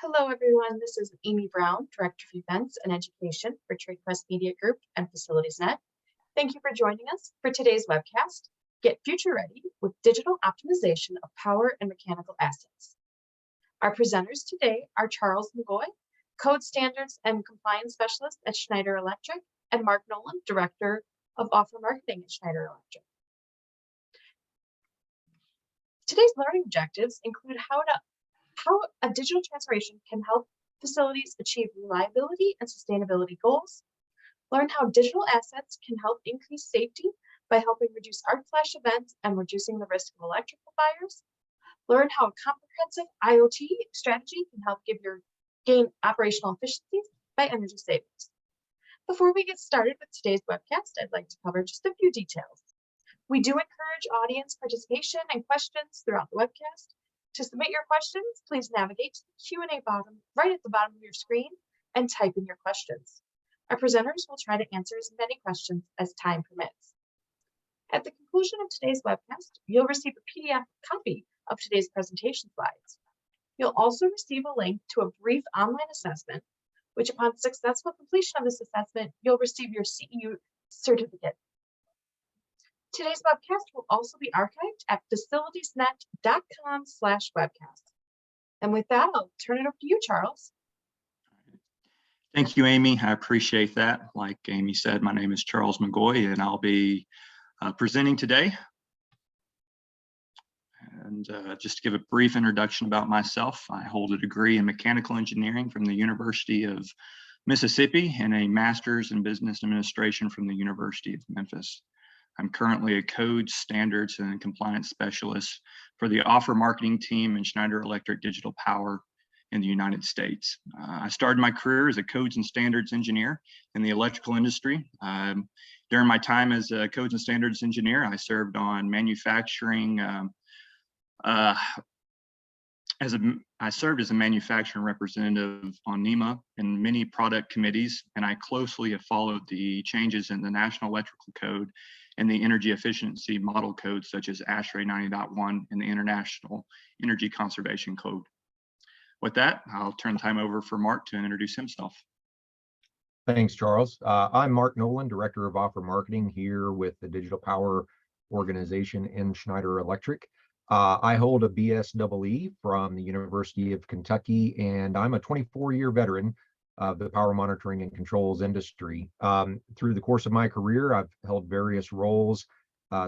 Hello, everyone. This is Amy Brown, Director of Events and Education for Trade Press Media Group and FacilitiesNet. Thank you for joining us for today's webcast, Get Future Ready with Digital Optimization of Power and Mechanical Assets. Our presenters today are Charles McGoy, Code Standards and Compliance Specialist at Schneider Electric, and Mark Nolan, Director of Offer Marketing at Schneider Electric. Today's learning objectives include how a digital transformation can help facilities achieve reliability and sustainability goals, learn how digital assets can help increase safety by helping reduce arc flash events and reducing the risk of electrical fires, learn how a comprehensive IoT strategy can help gain operational efficiencies by energy savings. Before we get started with today's webcast, I'd like to cover just a few details. We do encourage audience participation and questions throughout the webcast. To submit your questions, please navigate to the Q&A bottom right at the bottom of your screen and type in your questions. Our presenters will try to answer as many questions as time permits. At the conclusion of today's webcast, you'll receive a PDF copy of today's presentation slides. You'll also receive a link to a brief online assessment, which upon successful completion of this assessment, you'll receive your CEU certificate. Today's webcast will also be archived at facilitiesnet.com/webcast. And with that, I'll turn it over to you, Charles. Thank you, Amy. I appreciate that. Like Amy said, my name is Charles McGoy, and I'll be presenting today. And just to give a brief introduction about myself, I hold a degree in mechanical engineering from the University of Mississippi and a master's in business administration from the University of Memphis. I'm currently a code, standards, and compliance specialist for the offer marketing team in Schneider Electric Digital Power in the United States. I started my career as a codes and standards engineer in the electrical industry. During my time as a codes and standards engineer, I served on manufacturing. I served as a manufacturing representative on NEMA and many product committees, and I closely have followed the changes in the National Electrical Code and the energy efficiency model codes such as ASHRAE 90.1 and the International Energy Conservation Code. With that, I'll turn the time over for Mark to introduce himself. Thanks, Charles. I'm Mark Nolan, Director of Offer Marketing here with the Digital Power organization in Schneider Electric. I hold a BSEE from the University of Kentucky, and I'm a 24-year veteran of the power monitoring and controls industry. Through the course of my career, I've held various roles,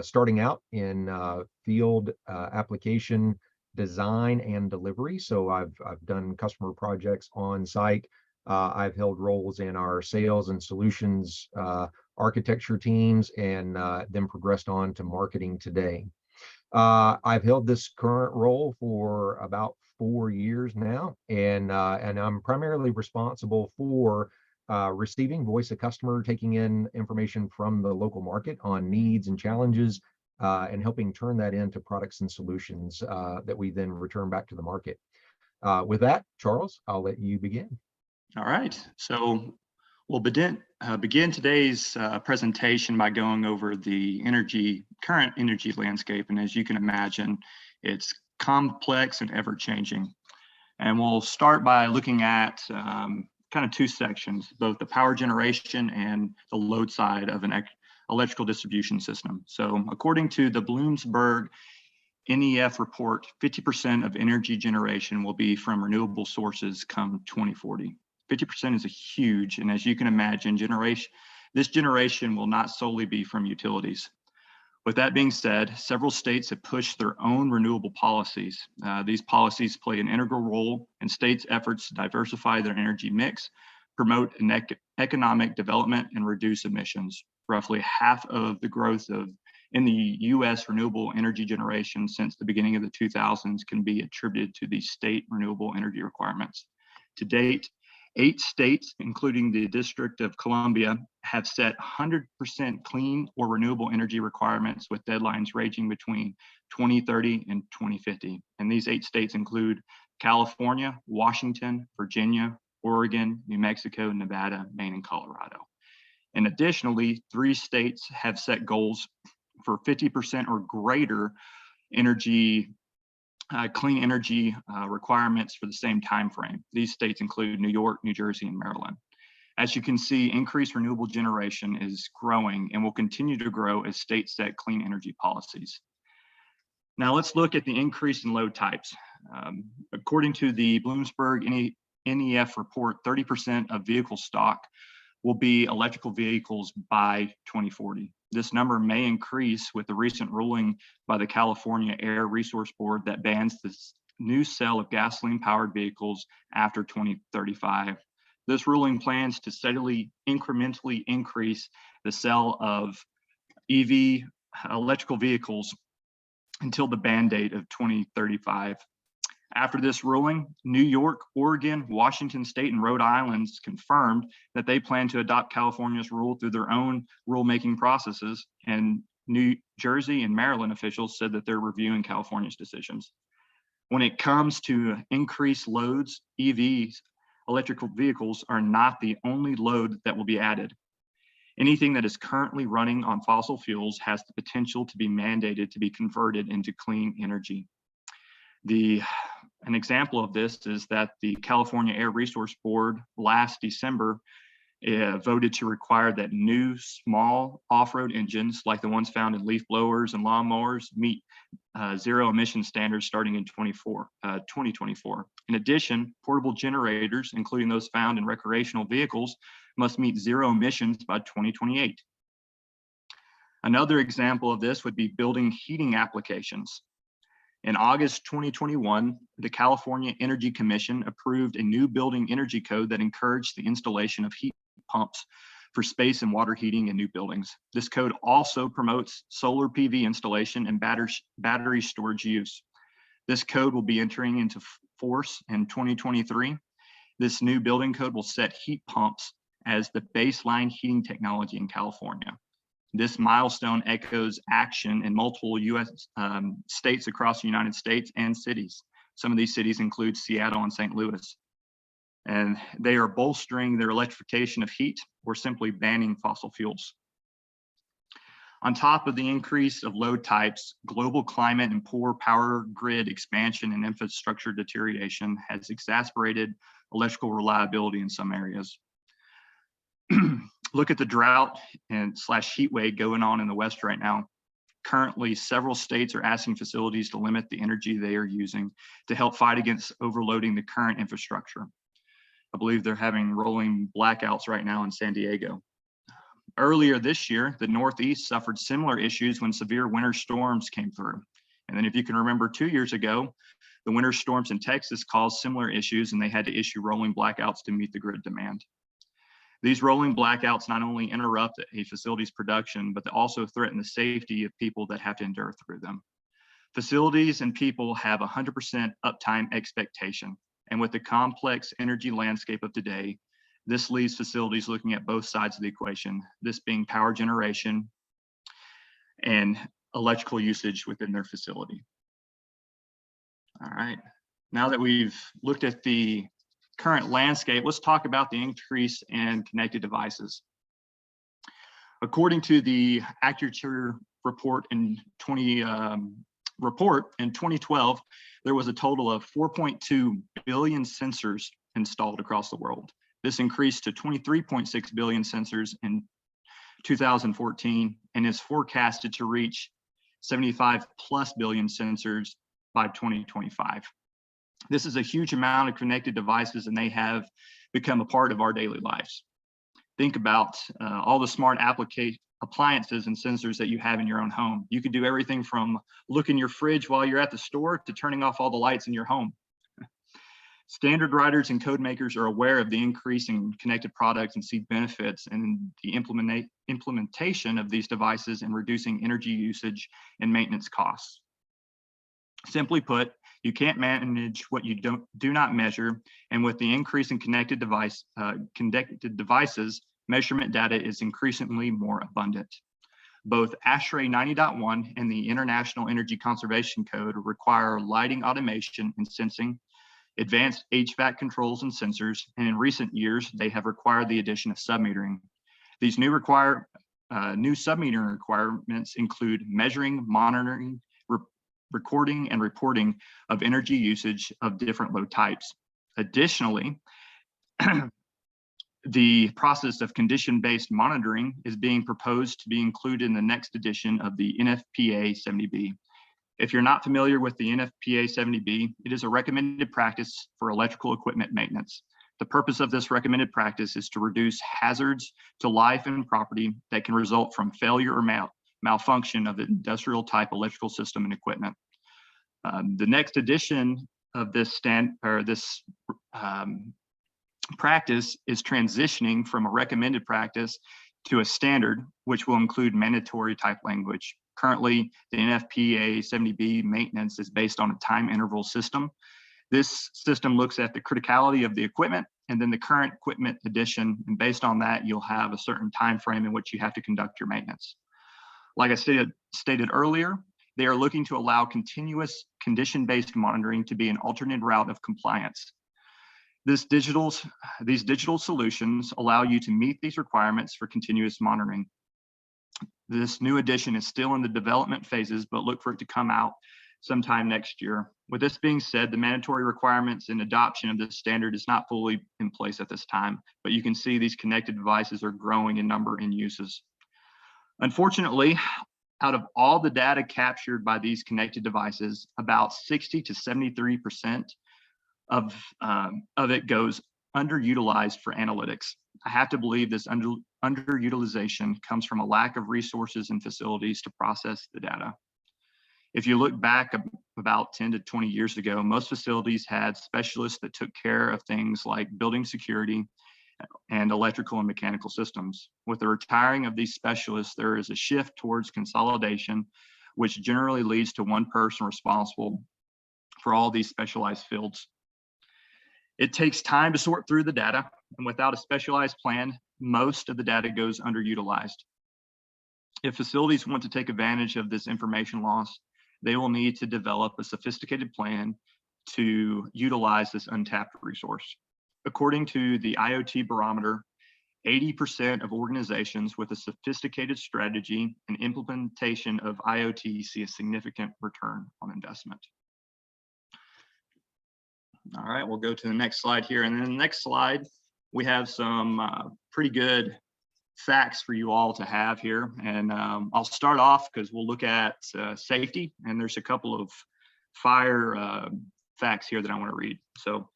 starting out in field application design and delivery. So I've done customer projects on site. I've held roles in our sales and solutions architecture teams, and then progressed on to marketing today. I've held this current role for about 4 years now, and I'm primarily responsible for receiving voice of customer, taking in information from the local market on needs and challenges, and helping turn that into products and solutions that we then return back to the market. With that, Charles, I'll let you begin. All right, so we'll begin today's presentation by going over the current energy landscape. And as you can imagine, it's complex and ever-changing. And we'll start by looking at kind of two sections, both the power generation and the load side of an electrical distribution system. So according to the Bloomberg NEF report, 50% of energy generation will be from renewable sources come 2040. 50% is a huge, and as you can imagine, this generation will not solely be from utilities. With that being said, several states have pushed their own renewable policies. These policies play an integral role in states' efforts to diversify their energy mix, promote economic development, and reduce emissions. Roughly half of the growth in the U.S. renewable energy generation since the beginning of the 2000s can be attributed to these state renewable energy requirements. To date, 8 states, including the District of Columbia, have set 100% clean or renewable energy requirements with deadlines ranging between 2030 and 2050. And these 8 states include California, Washington, Virginia, Oregon, New Mexico, Nevada, Maine, and Colorado. And additionally, 3 states have set goals for 50% or greater energy clean energy requirements for the same time frame. These states include New York, New Jersey, and Maryland. As you can see, increased renewable generation is growing and will continue to grow as states set clean energy policies. Now let's look at the increase in load types. According to the Bloomberg NEF report, 30% of vehicle stock will be electrical vehicles by 2040. This number may increase with the recent ruling by the California Air Resource Board that bans the new sale of gasoline-powered vehicles after 2035. This ruling plans to steadily, incrementally increase the sale of EV electrical vehicles until the ban date of 2035. After this ruling, New York, Oregon, Washington State, and Rhode Island confirmed that they plan to adopt California's rule through their own rulemaking processes, and New Jersey and Maryland officials said that they're reviewing California's decisions. When it comes to increased loads, EVs, electrical vehicles, are not the only load that will be added. Anything that is currently running on fossil fuels has the potential to be mandated to be converted into clean energy. An example of this is that the California Air Resource Board last December voted to require that new small off-road engines like the ones found in leaf blowers and lawnmowers meet zero emission standards starting in 2024. In addition, portable generators, including those found in recreational vehicles, must meet zero emissions by 2028. Another example of this would be building heating applications. In August 2021, the California Energy Commission approved a new building energy code that encouraged the installation of heat pumps for space and water heating in new buildings. This code also promotes solar PV installation and battery storage use. This code will be entering into force in 2023. This new building code will set heat pumps as the baseline heating technology in California. This milestone echoes action in multiple U.S. States across the United States and cities. Some of these cities include Seattle and St. Louis. And they are bolstering their electrification of heat or simply banning fossil fuels. On top of the increase of load types, global climate and poor power grid expansion and infrastructure deterioration has exacerbated electrical reliability in some areas. Look at the drought and heat wave going on in the West right now. Currently, several states are asking facilities to limit the energy they are using to help fight against overloading the current infrastructure. I believe they're having rolling blackouts right now in San Diego. Earlier this year, the Northeast suffered similar issues when severe winter storms came through. And then if you can remember 2 years ago, the winter storms in Texas caused similar issues and they had to issue rolling blackouts to meet the grid demand. These rolling blackouts not only interrupt a facility's production, but they also threaten the safety of people that have to endure through them. Facilities and people have 100% uptime expectation. And with the complex energy landscape of today, this leaves facilities looking at both sides of the equation, this being power generation and electrical usage within their facility. All right, now that we've looked at the current landscape, let's talk about the increase in connected devices. According to the Accuture report in 2012, there was a total of 4.2 billion sensors installed across the world. This increased to 23.6 billion sensors in 2014 and is forecasted to reach 75+ billion sensors by 2025. This is a huge amount of connected devices, and they have become a part of our daily lives. Think about all the smart appliances and sensors that you have in your own home. You can do everything from looking your fridge while you're at the store to turning off all the lights in your home. Standard writers and code makers are aware of the increase in connected products and see benefits in the implementation of these devices and reducing energy usage and maintenance costs. Simply put, you can't manage what you do not measure, and with the increase in connected devices, measurement data is increasingly more abundant. Both ASHRAE 90.1 and the International Energy Conservation Code require lighting automation and sensing, advanced HVAC controls and sensors, and in recent years, they have required the addition of submetering. These new submetering requirements include measuring, monitoring, recording and reporting of energy usage of different load types. Additionally, the process of condition-based monitoring is being proposed to be included in the next edition of the NFPA 70B. If you're not familiar with the NFPA 70B, it is a recommended practice for electrical equipment maintenance. The purpose of this recommended practice is to reduce hazards to life and property that can result from failure or malfunction of the industrial type electrical system and equipment. The next edition of this practice is transitioning from a recommended practice to a standard, which will include mandatory type language. Currently, the NFPA 70B maintenance is based on a time interval system. This system looks at the criticality of the equipment and then the current equipment addition, and based on that, you'll have a certain time frame in which you have to conduct your maintenance. Like I stated earlier, they are looking to allow continuous condition-based monitoring to be an alternate route of compliance. These digital solutions allow you to meet these requirements for continuous monitoring. This new edition is still in the development phases, but look for it to come out sometime next year. With this being said, the mandatory requirements and adoption of this standard is not fully in place at this time, but you can see these connected devices are growing in number and uses. Unfortunately, out of all the data captured by these connected devices, about 60 to 73% of it goes underutilized for analytics. I have to believe this underutilization comes from a lack of resources and facilities to process the data. If you look back about 10 to 20 years ago, most facilities had specialists that took care of things like building security and electrical and mechanical systems. With the retiring of these specialists, there is a shift towards consolidation, which generally leads to one person responsible for all these specialized fields. It takes time to sort through the data, and without a specialized plan, most of the data goes underutilized. If facilities want to take advantage of this information loss, they will need to develop a sophisticated plan to utilize this untapped resource. According to the IoT Barometer, 80% of organizations with a sophisticated strategy and implementation of IoT see a significant return on investment. All right, we'll go to the next slide here. And then the next slide, we have some pretty good facts for you all to have here. And I'll start off because we'll look at safety, and there's a couple of fire facts here that I want to read. So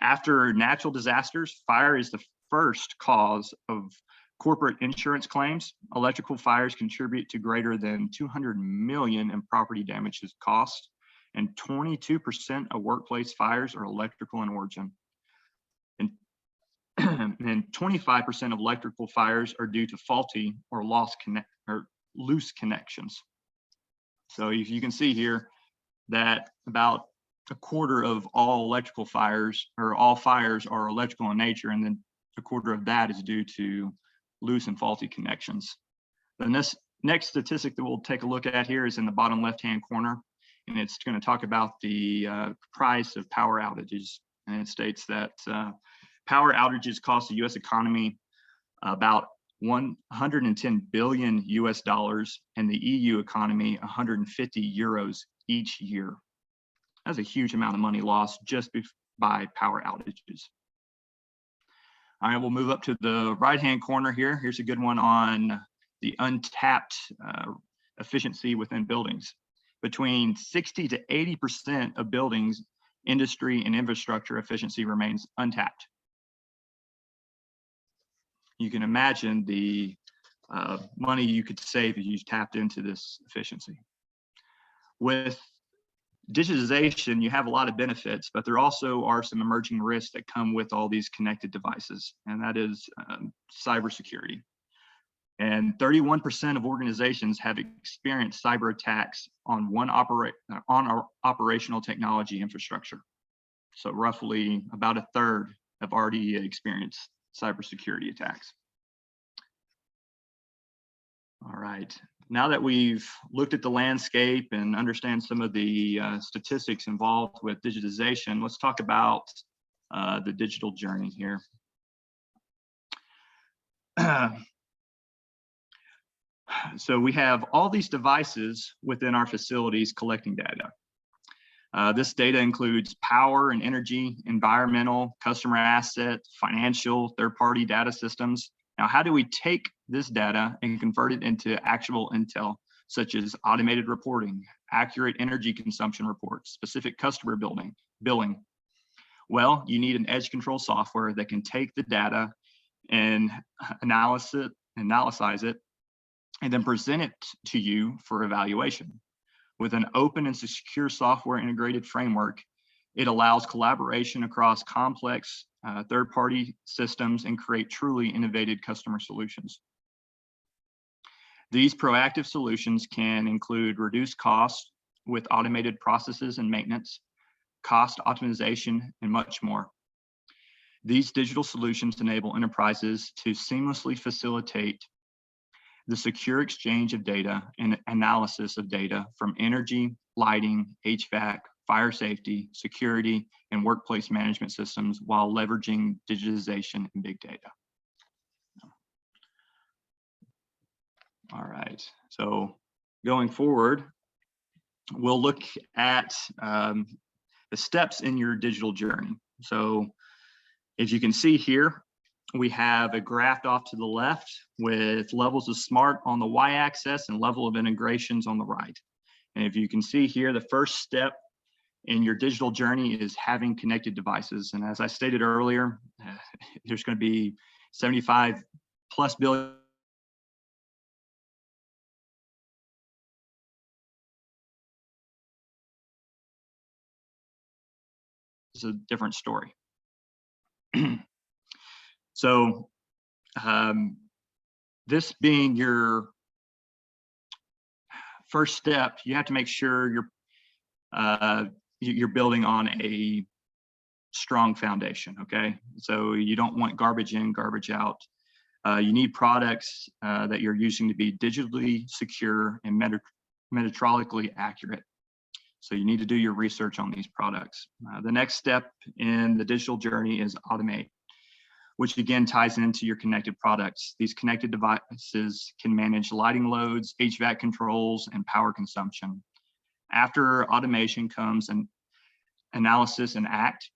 after natural disasters, fire is the first cause of corporate insurance claims. Electrical fires contribute to greater than 200 million in property damages cost, and 22% of workplace fires are electrical in origin. And 25% of electrical fires are due to faulty or loose connections. So you can see here that about a quarter of all electrical fires, or all fires, are electrical in nature, and then a quarter of that is due to loose and faulty connections. The next statistic that we'll take a look at here is in the bottom left-hand corner, and it's going to talk about the price of power outages. And it states that power outages cost the U.S. economy about 110 billion US dollars, and the EU economy 150 euros each year. That's a huge amount of money lost just by power outages. All right, we'll move up to the right-hand corner here. Here's a good one on the untapped efficiency within buildings. Between 60 to 80% of buildings, industry, and infrastructure efficiency remains untapped. You can imagine the money you could save if you tapped into this efficiency. With digitization, you have a lot of benefits, but there also are some emerging risks that come with all these connected devices, and that is cybersecurity. And 31% of organizations have experienced cyber attacks on our operational technology infrastructure. So roughly about a third have already experienced cybersecurity attacks. All right, now that we've looked at the landscape and understand some of the statistics involved with digitization, let's talk about the digital journey here. So we have all these devices within our facilities collecting data. This data includes power and energy, environmental, customer asset, financial, third-party data systems. Now, how do we take this data and convert it into actual intel, such as automated reporting, accurate energy consumption reports, specific customer billing? Well, you need an edge control software that can take the data and analyze it, and then present it to you for evaluation. With an open and secure software integrated framework, it allows collaboration across complex third-party systems and create truly innovative customer solutions. These proactive solutions can include reduced costs with automated processes and maintenance, cost optimization, and much more. These digital solutions enable enterprises to seamlessly facilitate the secure exchange of data and analysis of data from energy, lighting, HVAC, fire safety, security, and workplace management systems while leveraging digitization and big data. All right, so going forward, we'll look at the steps in your digital journey. So as you can see here, we have a graph off to the left with levels of smart on the y-axis and level of integrations on the right. And if you can see here, the first step in your digital journey is having connected devices. And as I stated earlier, there's going to be 75+ billion. It's a different story. So this being your first step, you have to make sure you're building on a strong foundation, okay? So you don't want garbage in, garbage out. You need products that you're using to be digitally secure and metrologically accurate. So you need to do your research on these products. The next step in the digital journey is automate, which again ties into your connected products. These connected devices can manage lighting loads, HVAC controls, and power consumption. After automation comes an analysis and act,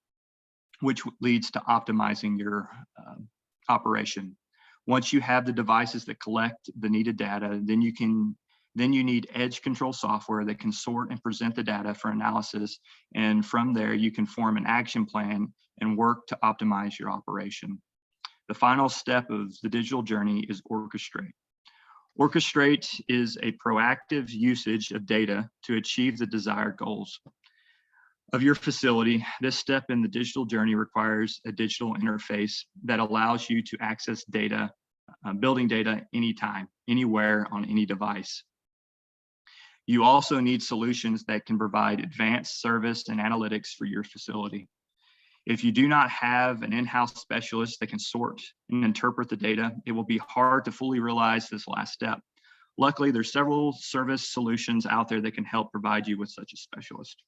which leads to optimizing your operation. Once you have the devices that collect the needed data, then you need edge control software that can sort and present the data for analysis. And from there, you can form an action plan and work to optimize your operation. The final step of the digital journey is orchestrate. Orchestrate is a proactive usage of data to achieve the desired goals of your facility. This step in the digital journey requires a digital interface that allows you to access data, building data anytime, anywhere, on any device. You also need solutions that can provide advanced service and analytics for your facility. If you do not have an in-house specialist that can sort and interpret the data, it will be hard to fully realize this last step. Luckily, there's several service solutions out there that can help provide you with such a specialist.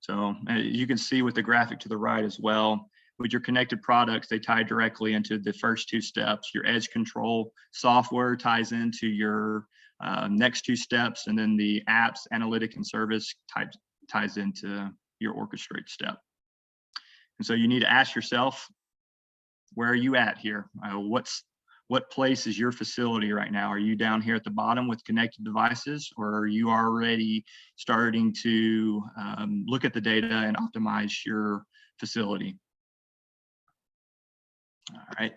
So you can see with the graphic to the right as well, with your connected products, they tie directly into the first two steps. Your edge control software ties into your next two steps, and then the apps, analytic, and service ties into your orchestrate step. And so you need to ask yourself, where are you at here? What place is your facility right now? Are you down here at the bottom with connected devices, or are you already starting to look at the data and optimize your facility? All right.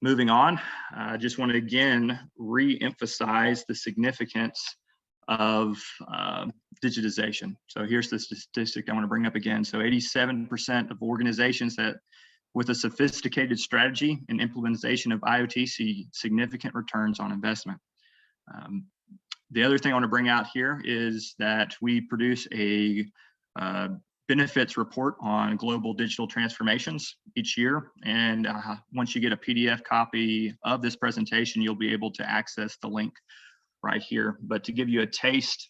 Moving on, I just want to again re-emphasize the significance of digitization. So here's the statistic I want to bring up again. So 87% of organizations that with a sophisticated strategy and implementation of IoT see significant returns on investment. The other thing I want to bring out here is that we produce a benefits report on global digital transformations each year. And once you get a PDF copy of this presentation, you'll be able to access the link right here. But to give you a taste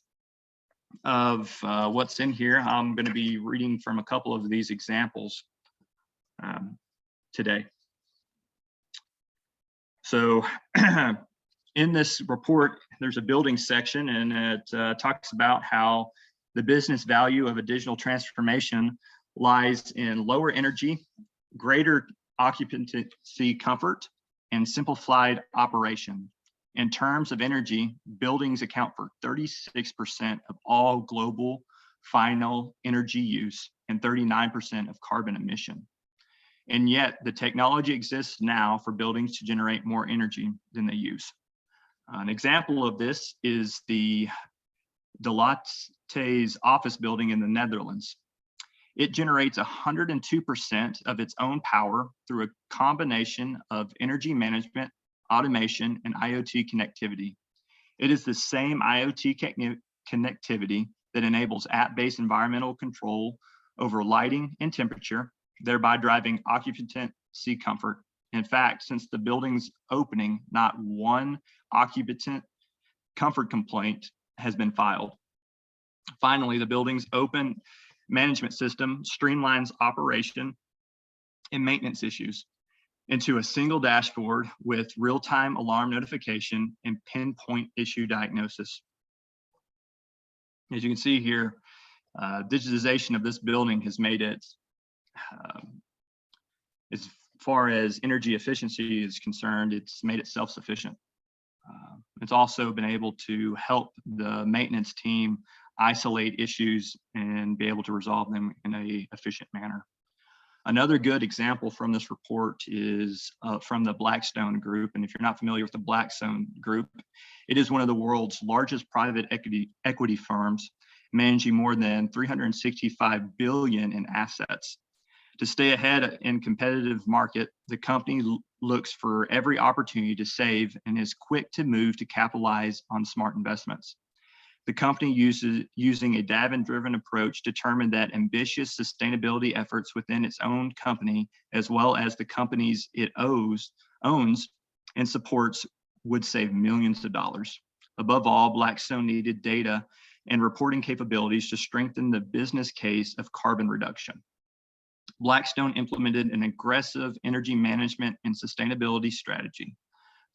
of what's in here, I'm going to be reading from a couple of these examples today. So In this report, there's a building section, and it talks about how the business value of a digital transformation lies in lower energy, greater occupancy comfort, and simplified operation. In terms of energy, buildings account for 36% of all global final energy use and 39% of carbon emission. And yet the technology exists now for buildings to generate more energy than they use. An example of this is the De Latte's office building in the Netherlands. It generates 102% of its own power through a combination of energy management, automation, and IoT connectivity. It is the same IoT connectivity that enables app-based environmental control over lighting and temperature, thereby driving occupancy comfort. In fact, since the building's opening, not one occupant comfort complaint has been filed. Finally, the building's open management system streamlines operation and maintenance issues into a single dashboard with real-time alarm notification and pinpoint issue diagnosis. As you can see here, digitization of this building has made it, as far as energy efficiency is concerned, it's made it self-sufficient. It's also been able to help the maintenance team isolate issues and be able to resolve them in an efficient manner. Another good example from this report is from the Blackstone Group. And if you're not familiar with the Blackstone Group, it is one of the world's largest private equity firms, managing more than $365 billion in assets. To stay ahead in competitive market, the company looks for every opportunity to save and is quick to move to capitalize on smart investments. The company using a data-driven approach determined that ambitious sustainability efforts within its own company, as well as the companies it owns and supports, would save millions of dollars. Above all, Blackstone needed data and reporting capabilities to strengthen the business case of carbon reduction. Blackstone implemented an aggressive energy management and sustainability strategy.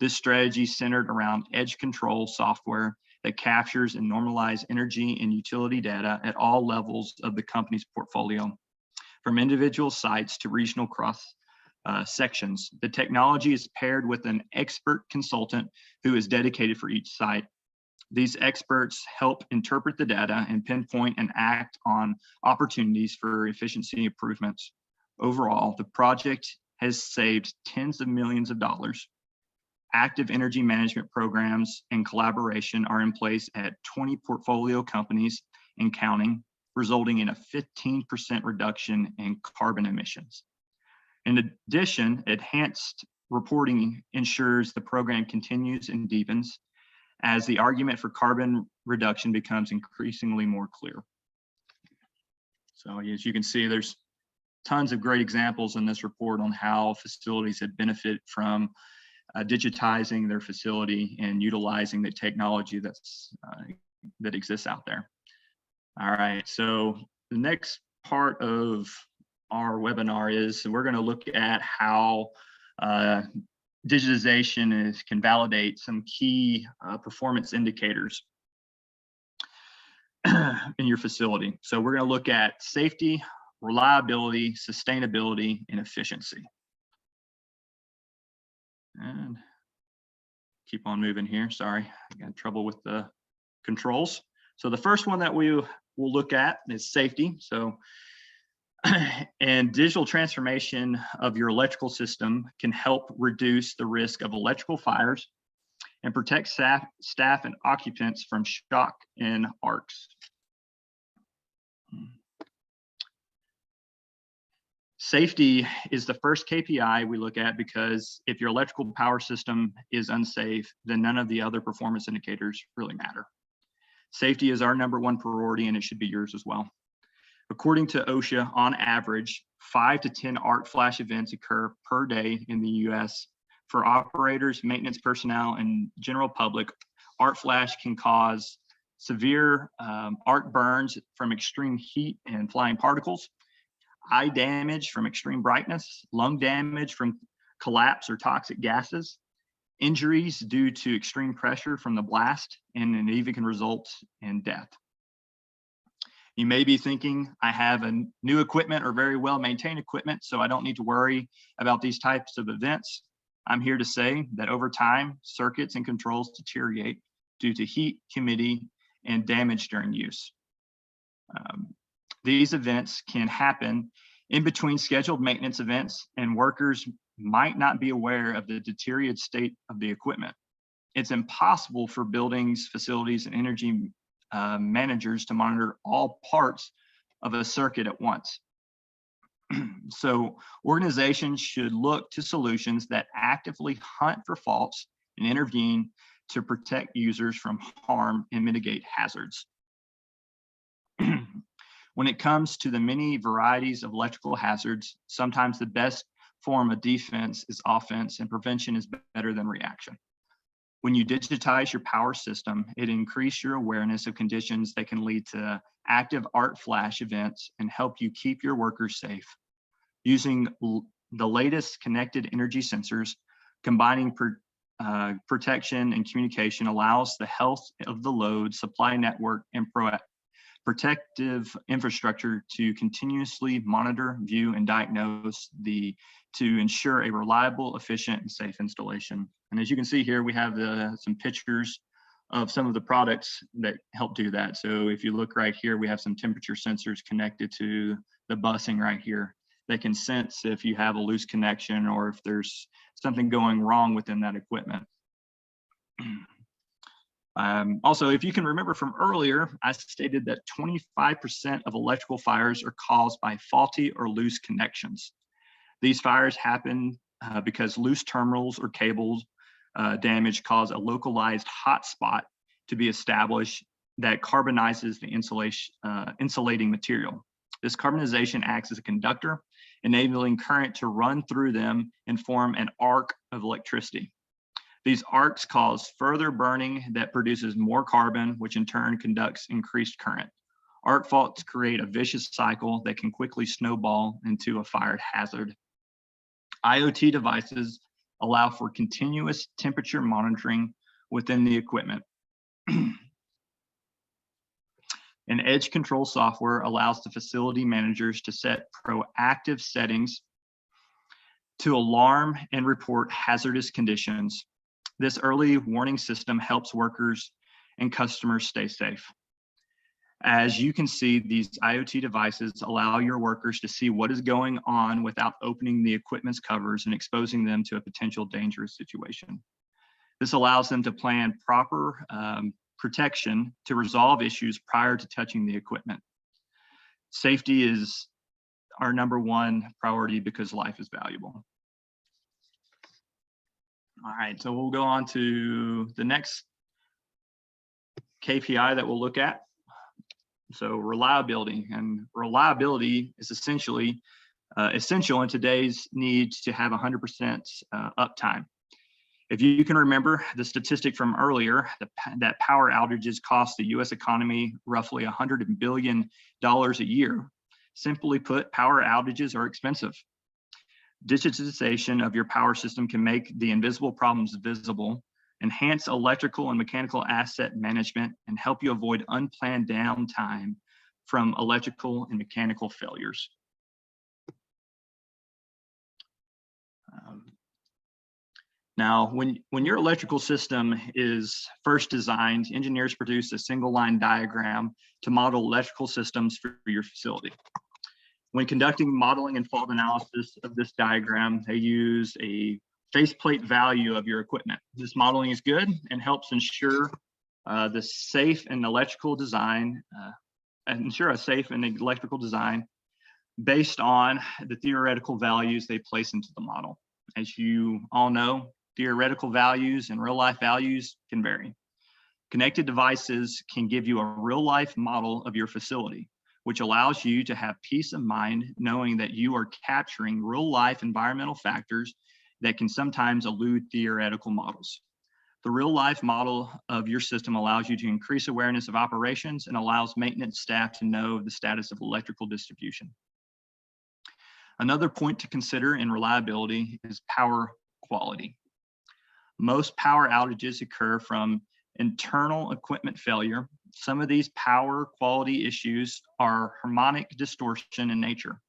This strategy centered around edge control software that captures and normalizes energy and utility data at all levels of the company's portfolio, from individual sites to regional cross sections. The technology is paired with an expert consultant who is dedicated for each site. These experts help interpret the data and pinpoint and act on opportunities for efficiency improvements. Overall, the project has saved tens of millions of dollars. Active energy management programs and collaboration are in place at 20 portfolio companies and counting, resulting in a 15% reduction in carbon emissions. In addition, enhanced reporting ensures the program continues and deepens as the argument for carbon reduction becomes increasingly more clear. So as you can see, there's tons of great examples in this report on how facilities have benefited from digitizing their facility and utilizing the technology that exists out there. All right, so the next part of our webinar is we're going to look at how digitization can validate some key performance indicators in your facility. So we're going to look at safety, reliability, sustainability, and efficiency. And keep on moving here. Sorry, I got trouble with the controls. So the first one that we will look at is safety. So, and digital transformation of your electrical system can help reduce the risk of electrical fires and protect staff and occupants from shock and arcs. Safety is the first KPI we look at because if your electrical power system is unsafe, then none of the other performance indicators really matter. Safety is our #1 priority, and it should be yours as well. According to OSHA, on average, 5 to 10 arc flash events occur per day in the US. For operators, maintenance personnel, and general public, arc flash can cause severe arc burns from extreme heat and flying particles, eye damage from extreme brightness, lung damage from collapse or toxic gases, injuries due to extreme pressure from the blast, and it even can result in death. You may be thinking, I have a new equipment or very well maintained equipment, so I don't need to worry about these types of events. I'm here to say that over time, circuits and controls deteriorate due to heat, humidity, and damage during use. These events can happen in between scheduled maintenance events, and workers might not be aware of the deteriorated state of the equipment. It's impossible for buildings, facilities, and energy managers to monitor all parts of a circuit at once. So organizations should look to solutions that actively hunt for faults and intervene to protect users from harm and mitigate hazards. When it comes to the many varieties of electrical hazards, sometimes the best form of defense is offense, and prevention is better than reaction. When you digitize your power system, it increases your awareness of conditions that can lead to active arc flash events and help you keep your workers safe. Using the latest connected energy sensors, combining protection and communication allows the health of the load, supply network, and protective infrastructure to continuously monitor, view, and diagnose to ensure a reliable, efficient, and safe installation. And as you can see here, we have some pictures of some of the products that help do that. So if you look right here, we have some temperature sensors connected to the busing right here that can sense if you have a loose connection or if there's something going wrong within that equipment. Also, if you can remember from earlier, I stated that 25% of electrical fires are caused by faulty or loose connections. These fires happen because loose terminals or cables damage cause a localized hot spot to be established that carbonizes the insulating material. This carbonization acts as a conductor, enabling current to run through them and form an arc of electricity. These arcs cause further burning that produces more carbon, which in turn conducts increased current. Arc faults create a vicious cycle that can quickly snowball into a fire hazard. IoT devices allow for continuous temperature monitoring within the equipment. And edge control software allows the facility managers to set proactive settings to alarm and report hazardous conditions. This early warning system helps workers and customers stay safe. As you can see, these IoT devices allow your workers to see what is going on without opening the equipment's covers and exposing them to a potential dangerous situation. This allows them to plan proper protection to resolve issues prior to touching the equipment. Safety is our #1 priority because life is valuable. All right, so we'll go on to the next KPI that we'll look at. So reliability, and reliability is essentially essential in today's need to have 100% uptime. If you can remember the statistic from earlier, that power outages cost the US economy roughly $100 billion a year. Simply put, power outages are expensive. Digitization of your power system can make the invisible problems visible, enhance electrical and mechanical asset management, and help you avoid unplanned downtime from electrical and mechanical failures. Now, when your electrical system is first designed, engineers produce a single line diagram to model electrical systems for your facility. When conducting modeling and fault analysis of this diagram, they use a faceplate value of your equipment. This modeling is good and helps ensure a safe and electrical design based on the theoretical values they place into the model. As you all know, theoretical values and real life values can vary. Connected devices can give you a real life model of your facility, which allows you to have peace of mind knowing that you are capturing real life environmental factors that can sometimes elude theoretical models. The real life model of your system allows you to increase awareness of operations and allows maintenance staff to know the status of electrical distribution. Another point to consider in reliability is power quality. Most power outages occur from internal equipment failure. Some of these power quality issues are harmonic distortion in nature.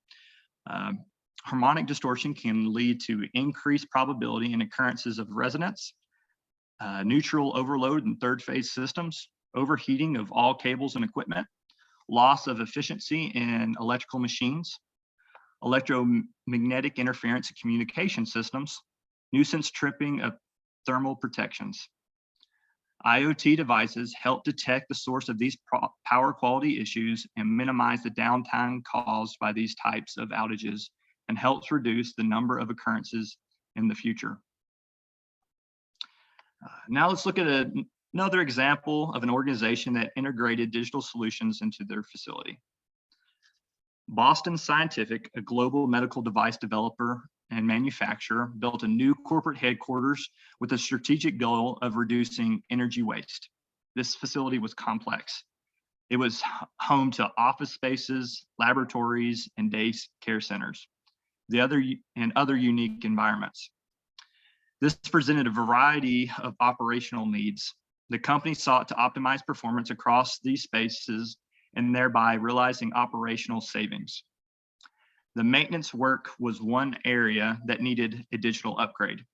Harmonic distortion can lead to increased probability in occurrences of resonance, neutral overload in third phase systems, overheating of all cables and equipment, loss of efficiency in electrical machines, electromagnetic interference in communication systems, nuisance tripping of thermal protections. IoT devices help detect the source of these power quality issues and minimize the downtime caused by these types of outages, and helps reduce the number of occurrences in the future. Now let's look at another example of an organization that integrated digital solutions into their facility. Boston Scientific, a global medical device developer and manufacturer, built a new corporate headquarters with a strategic goal of reducing energy waste. This facility was complex. It was home to office spaces, laboratories, and day care centers, other unique environments. This presented a variety of operational needs. The company sought to optimize performance across these spaces and thereby realizing operational savings. The maintenance work was one area that needed a digital upgrade.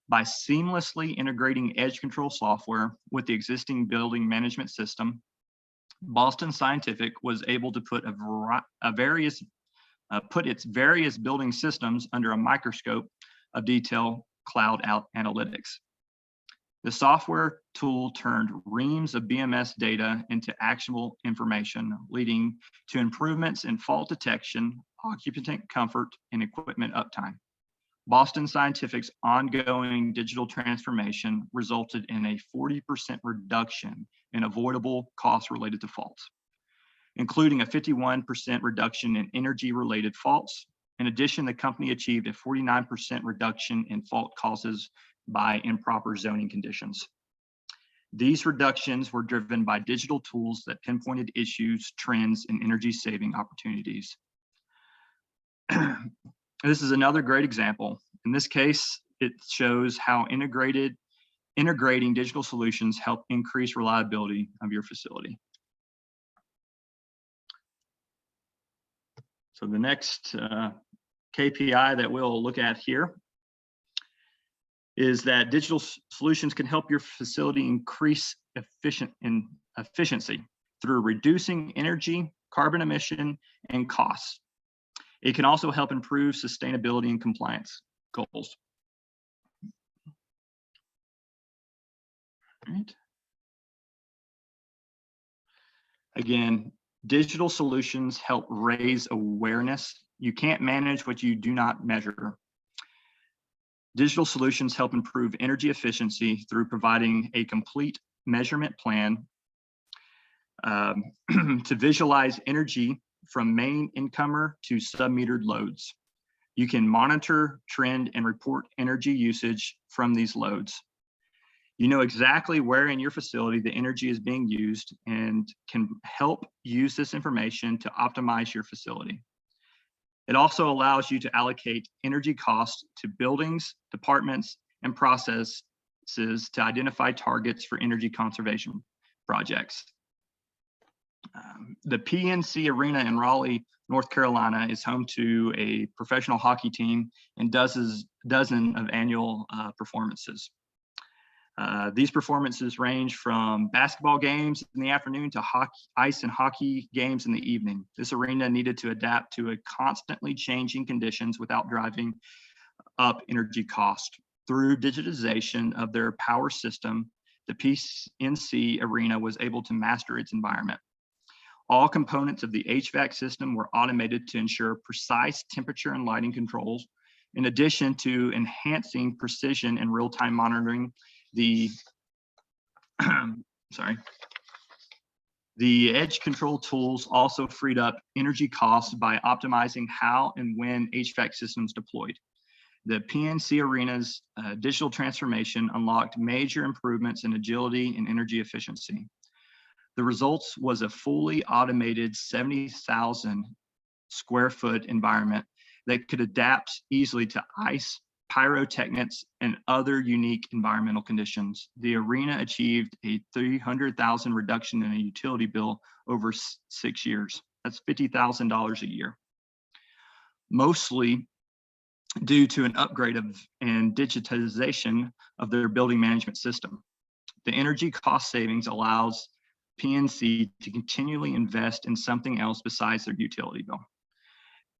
By seamlessly integrating edge control software with the existing building management system, Boston Scientific was able to put its various building systems under a microscope of detail cloud analytics. The software tool turned reams of BMS data into actionable information, leading to improvements in fault detection, occupant comfort, and equipment uptime. Boston Scientific's ongoing digital transformation resulted in a 40% reduction in avoidable costs related to faults, including a 51% reduction in energy-related faults. In addition, the company achieved a 49% reduction in fault causes by improper zoning conditions. These reductions were driven by digital tools that pinpointed issues, trends, and energy-saving opportunities. This is another great example. In this case, it shows how integrating digital solutions help increase reliability of your facility. So the next KPI that we'll look at here is that digital solutions can help your facility increase efficiency through reducing energy, carbon emission, and costs. It can also help improve sustainability and compliance goals. All right. Again, digital solutions help raise awareness. You can't manage what you do not measure. Digital solutions help improve energy efficiency through providing a complete measurement plan to visualize energy from main incomer to sub-metered loads. You can monitor, trend, and report energy usage from these loads. You know exactly where in your facility the energy is being used and can help use this information to optimize your facility. It also allows you to allocate energy costs to buildings, departments, and processes to identify targets for energy conservation projects. The PNC Arena in Raleigh, North Carolina is home to a professional hockey team and dozen of annual performances. These performances range from basketball games in the afternoon to ice and hockey games in the evening. This arena needed to adapt to a constantly changing conditions without driving up energy cost. Through digitization of their power system, the PNC Arena was able to master its environment. All components of the HVAC system were automated to ensure precise temperature and lighting controls. In addition to enhancing precision and real-time monitoring, the edge control tools also freed up energy costs by optimizing how and when HVAC systems deployed. The PNC Arena's digital transformation unlocked major improvements in agility and energy efficiency. The results was a fully automated 70,000 square foot environment that could adapt easily to ice, pyrotechnics, and other unique environmental conditions. The arena achieved a $300,000 reduction in a utility bill over 6 years. That's $50,000 a year. Mostly due to an upgrade and digitization of their building management system. The energy cost savings allows PNC to continually invest in something else besides their utility bill.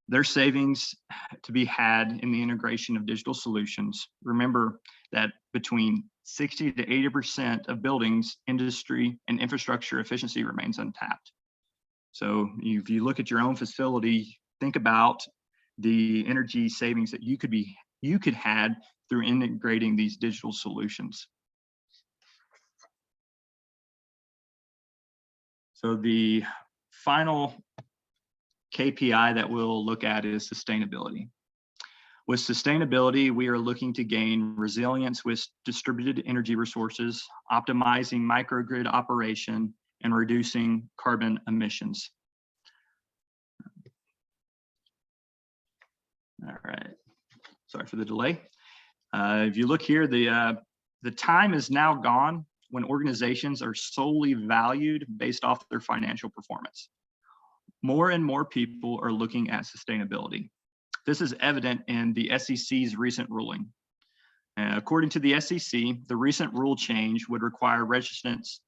There's savings to be had in the integration of digital solutions. Remember that between 60 to 80% of buildings, industry, and infrastructure efficiency remains untapped. So if you look at your own facility, think about the energy savings that you could had through integrating these digital solutions. So the final KPI that we'll look at is sustainability. With sustainability, we are looking to gain resilience with distributed energy resources, optimizing microgrid operation, and reducing carbon emissions. All right, sorry for the delay. If you look here, the time is now gone when organizations are solely valued based off their financial performance. More and more people are looking at sustainability. This is evident in the SEC's recent ruling. According to the SEC, the recent rule change would require registrants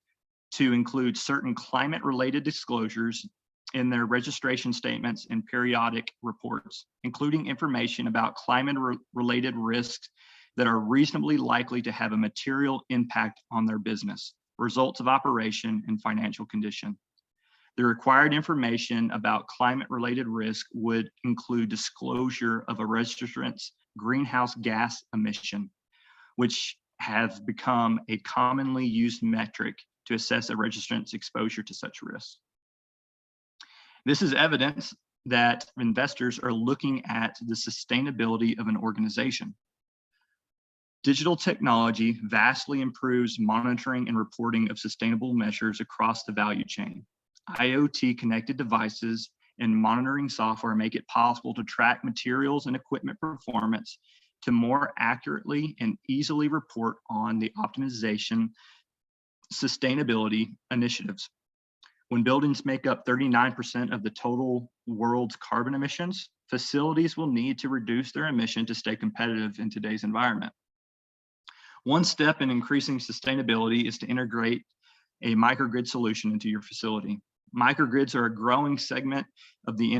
to include certain climate-related disclosures in their registration statements and periodic reports, including information about climate-related risks that are reasonably likely to have a material impact on their business, results of operation, and financial condition. The required information about climate-related risk would include disclosure of a registrant's greenhouse gas emission, which has become a commonly used metric to assess a registrant's exposure to such risks. This is evidence that investors are looking at the sustainability of an organization. Digital technology vastly improves monitoring and reporting of sustainable measures across the value chain. IoT connected devices and monitoring software make it possible to track materials and equipment performance to more accurately and easily report on the optimization sustainability initiatives. When buildings make up 39% of the total world's carbon emissions, facilities will need to reduce their emission to stay competitive in today's environment. One step in increasing sustainability is to integrate a microgrid solution into your facility. Microgrids are a growing segment of the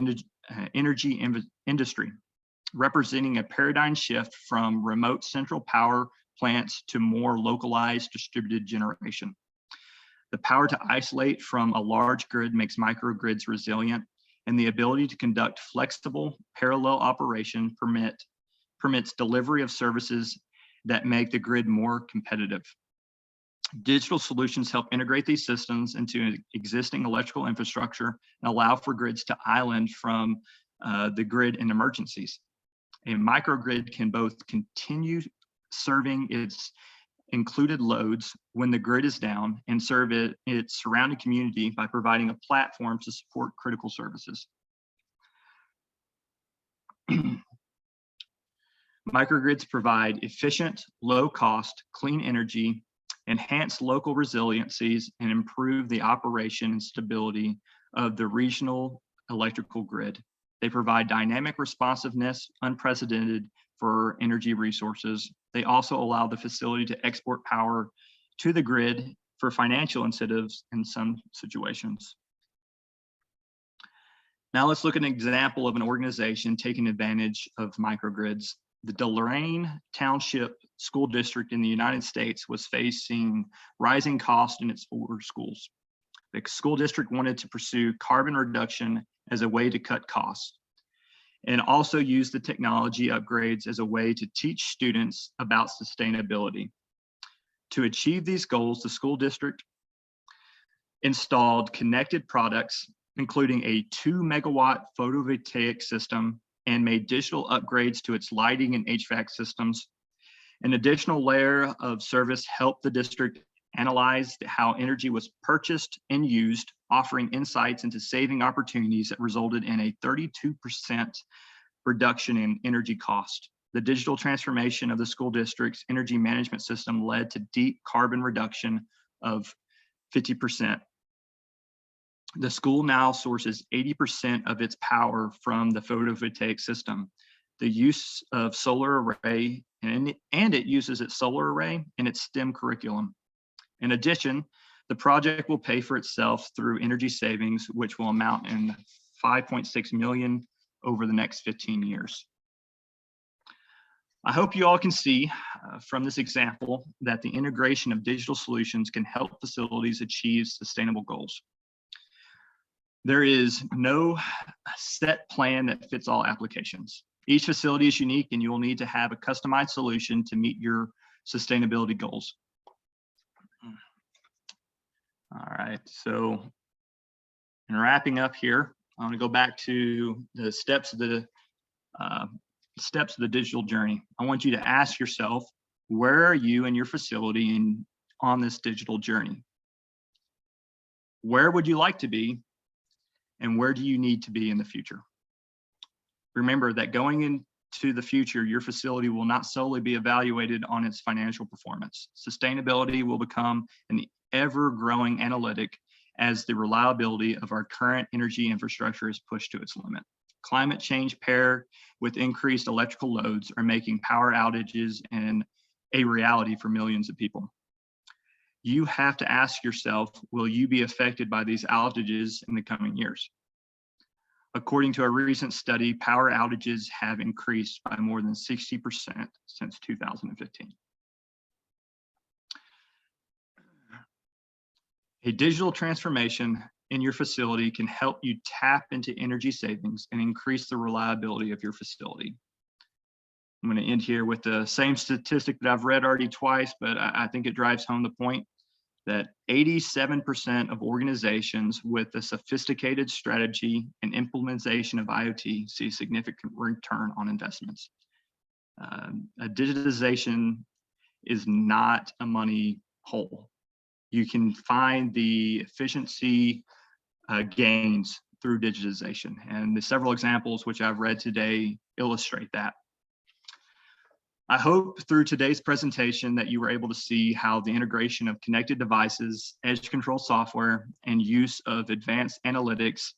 energy industry, representing a paradigm shift from remote central power plants to more localized distributed generation. The power to isolate from a large grid makes microgrids resilient, and the ability to conduct flexible parallel operation permits delivery of services that make the grid more competitive. Digital solutions help integrate these systems into existing electrical infrastructure and allow for grids to island from the grid in emergencies. A microgrid can both continue serving its included loads when the grid is down and serve its surrounding community by providing a platform to support critical services. Microgrids provide efficient, low-cost, clean energy, enhance local resiliencies, and improve the operation and stability of the regional electrical grid. They provide dynamic responsiveness, unprecedented for energy resources. They also allow the facility to export power to the grid for financial incentives in some situations. Now let's look at an example of an organization taking advantage of microgrids. The Deloraine Township School District in the United States was facing rising costs in its 4 schools. The school district wanted to pursue carbon reduction as a way to cut costs, and also use the technology upgrades as a way to teach students about sustainability. To achieve these goals, the school district installed connected products, including a 2-megawatt photovoltaic system, and made digital upgrades to its lighting and HVAC systems. An additional layer of service helped the district analyze how energy was purchased and used, offering insights into saving opportunities that resulted in a 32% reduction in energy cost. the digital transformation of the school district's energy management system led to deep carbon reduction of 50%. The school now sources 80% of its power from the photovoltaic system. The use of solar array, and it uses its solar array in its STEM curriculum. In addition, the project will pay for itself through energy savings, which will amount in $5.6 million over the next 15 years. I hope you all can see from this example that the integration of digital solutions can help facilities achieve sustainable goals. There is no set plan that fits all applications. Each facility is unique, and you will need to have a customized solution to meet your sustainability goals. All right, so in wrapping up here, I want to go back to the steps of the digital journey. I want you to ask yourself, where are you and your facility on this digital journey? Where would you like to be, and where do you need to be in the future? Remember that going into the future, your facility will not solely be evaluated on its financial performance. Sustainability will become an ever-growing analytic as the reliability of our current energy infrastructure is pushed to its limit. Climate change paired with increased electrical loads are making power outages a reality for millions of people. You have to ask yourself, will you be affected by these outages in the coming years? According to a recent study, power outages have increased by more than 60% since 2015. A digital transformation in your facility can help you tap into energy savings and increase the reliability of your facility. I'm going to end here with the same statistic that I've read already twice, but I think it drives home the point that 87% of organizations with a sophisticated strategy and implementation of IoT see significant return on investments. Digitization is not a money hole. You can find the efficiency gains through digitization, and the several examples which I've read today illustrate that. I hope through today's presentation that you were able to see how the integration of connected devices, edge control software, and use of advanced analytics,